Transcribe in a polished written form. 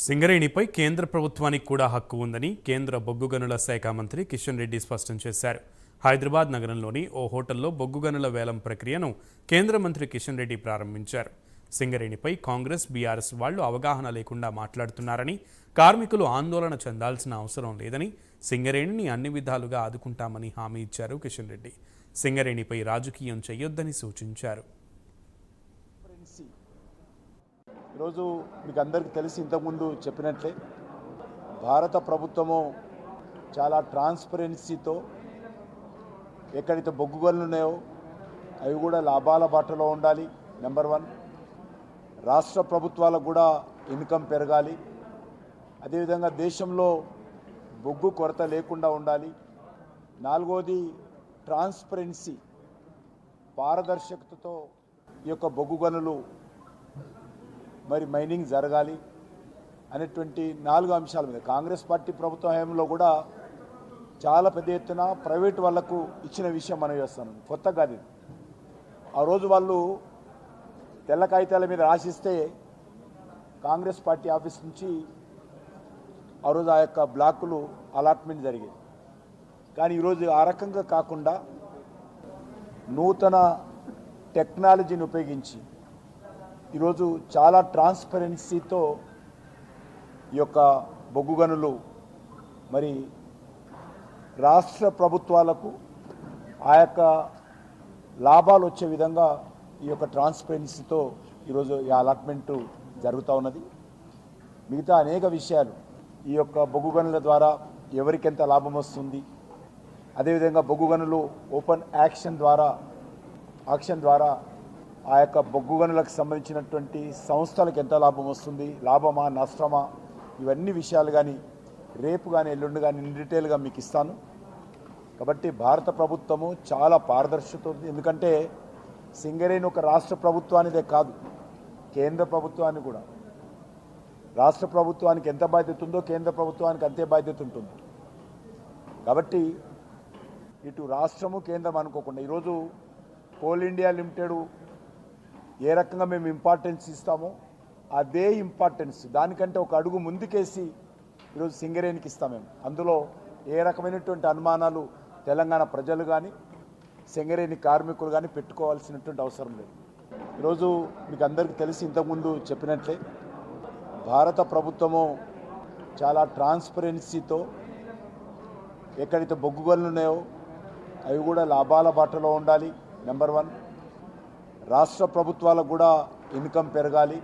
సింగరేణిపై కేంద్ర ప్రభుత్వానికి కూడా హక్కు ఉందని కేంద్ర బొగ్గు గనుల శాఖ మంత్రి కిషన్ రెడ్డి స్పష్టం చేశారు. హైదరాబాద్ నగరంలోని ఓ హోటల్లో బొగ్గు గనుల వేలం ప్రక్రియను కేంద్ర మంత్రి కిషన్ రెడ్డి ప్రారంభించారు. సింగరేణిపై కాంగ్రెస్, బీఆర్ఎస్ వాళ్లు అవగాహన లేకుండా మాట్లాడుతున్నారని, కార్మికులు ఆందోళన చెందాల్సిన అవసరం లేదని, సింగరేణిని అన్ని విధాలుగా ఆదుకుంటామని హామీ ఇచ్చారు కిషన్ రెడ్డి. సింగరేణిపై రాజకీయం చేయొద్దని సూచించారు. ఈరోజు మీకు అందరికీ తెలిసి ఇంతకుముందు చెప్పినట్లే భారత ప్రభుత్వము చాలా ట్రాన్స్పరెన్సీతో ఎక్కడైతే బొగ్గు గనులు ఉన్నాయో అవి కూడా లాభాల బాటలో ఉండాలి. నెంబర్ 1, రాష్ట్ర ప్రభుత్వాలకు కూడా ఇన్కమ్ పెరగాలి. అదేవిధంగా దేశంలో బొగ్గు కొరత లేకుండా ఉండాలి. 4వది ట్రాన్స్పరెన్సీ, పారదర్శకతతో ఈ యొక్క బొగ్గు గనులు మరి మైనింగ్ జరగాలి అనేటువంటి 4 అంశాల మీద కాంగ్రెస్ పార్టీ ప్రభుత్వ హయాంలో కూడా చాలా పెద్ద ఎత్తున ప్రైవేట్ వాళ్లకు ఇచ్చిన విషయం మనం చేస్తాను. కొత్త కాదు. ఆ రోజు వాళ్ళు తెల్ల కాగితాల మీద రాసిస్తే కాంగ్రెస్ పార్టీ ఆఫీస్ నుంచి ఆ రోజు ఆ యొక్క బ్లాకులు అలాట్మెంట్ జరిగేది. కానీ ఈరోజు ఆ రకంగా కాకుండా నూతన టెక్నాలజీని ఉపయోగించి ఈరోజు చాలా ట్రాన్స్పరెన్సీతో ఈ యొక్క బొగ్గు గనులు మరి రాష్ట్ర ప్రభుత్వాలకు ఆ యొక్క లాభాలు వచ్చే విధంగా ఈ యొక్క ట్రాన్స్పరెన్సీతో ఈరోజు ఈ అలాట్మెంటు జరుగుతూ ఉన్నది. మిగతా అనేక విషయాలు ఈ యొక్క బొగ్గు గనుల ద్వారా ఎవరికి ఎంత లాభం వస్తుంది, అదేవిధంగా బొగ్గు గనులు ఓపెన్ ఆక్షన్ ద్వారా ఆ యొక్క బొగ్గు గనులకు సంబంధించినటువంటి సంస్థలకు ఎంత లాభం వస్తుంది, లాభమా నష్టమా, ఇవన్నీ విషయాలు కానీ రేపు కానీ ఎల్లుండి కానీ డీటెయిల్గా మీకు ఇస్తాను. కాబట్టి భారత ప్రభుత్వము చాలా పారదర్శకత ఉంది. ఎందుకంటే సింగరేణి ఒక రాష్ట్ర ప్రభుత్వానిదే కాదు, కేంద్ర ప్రభుత్వాన్ని కూడా. రాష్ట్ర ప్రభుత్వానికి ఎంత బాధ్యత ఉందో కేంద్ర ప్రభుత్వానికి అంతే బాధ్యత ఉంటుంది. కాబట్టి ఇటు రాష్ట్రము కేంద్రం అనుకోకుండా ఈరోజు కోల్ ఇండియా లిమిటెడ్ ఏ రకంగా మేము ఇంపార్టెన్స్ ఇస్తామో అదే ఇంపార్టెన్స్ దానికంటే ఒక అడుగు ముందుకేసి ఈరోజు సింగరేణికి ఇస్తాం మేము. అందులో ఏ రకమైనటువంటి అనుమానాలు తెలంగాణ ప్రజలు కానీ సింగరేణి కార్మికులు కానీ పెట్టుకోవాల్సినటువంటి అవసరం లేదు. ఈరోజు మీకు అందరికీ తెలిసి ఇంతకుముందు చెప్పినట్లే భారత ప్రభుత్వము చాలా ట్రాన్స్పరెన్సీతో ఎక్కడైతే బొగ్గు గనులు ఉన్నాయో అవి కూడా లాభాల బాటలో ఉండాలి. నెంబర్ 1, రాష్ట్ర ప్రభుత్వాలకు కూడా ఇన్కమ్ పెరగాలి.